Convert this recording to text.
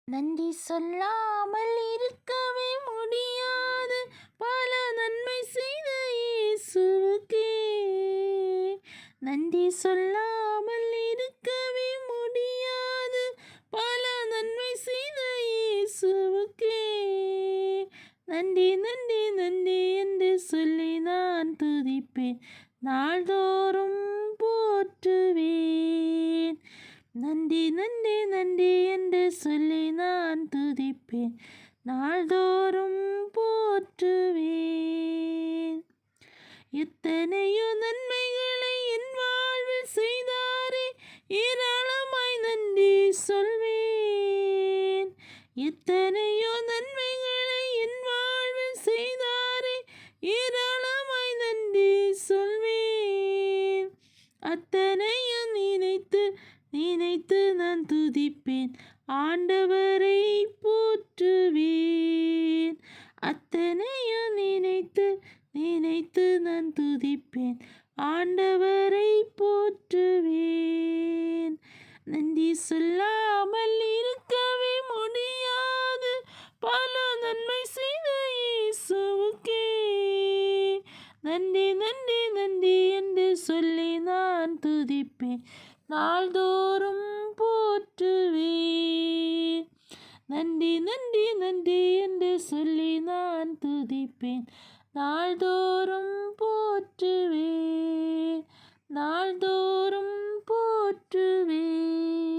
நன்றி சொல்லாமல் இருக்கவே முடியாது, பல நன்மை செய்த இயேசுவுக்கே. நன்றி சொல்லாமல் இருக்கவே முடியாது, பல நன்மை செய்த இயேசுவுக்கே. நன்றி நன்றி நன்றி என்று சொல்லி நான் துதிப்பேன், நாள்தோறும் போற்றுவேன். நன்றி நன்றி நன்றி என்று சொல்லி நான் துதிப்பேன், நாள்தோறும் போற்றுவேன். எத்தனையோ நன்மைகளை என் வாழ்வில் செய்தாரே, ஏராளமாய் நன்றி சொல்வேன். எத்தனையோ நன்மைகளை என் வாழ்வில் செய்தாரே, ஏராளமாய் நன்றி சொல்வேன். அத்தனையும் நினைத்து நினைத்து நான் துதிப்பேன், ஆண்டவரை போற்றுவேன். அத்தனையும் நினைத்து நினைத்து நான் துதிப்பேன், ஆண்டவரை போற்றுவேன். நன்றி சொல்லாமல் இருக்கவே முடியாது, பல நன்மை செய்த இயேசுவுக்கே. நன்றி நன்றி நன்றி என்று சொல்லி நான் துதிப்பேன், நாள்தோறும் போற்றுவேன். நன்றி நன்றி நன்றி என்று சொல்லி நான் துதிப்பேன், நாள்தோறும் போற்றுவேன், நாள்தோறும் போற்றுவேன்.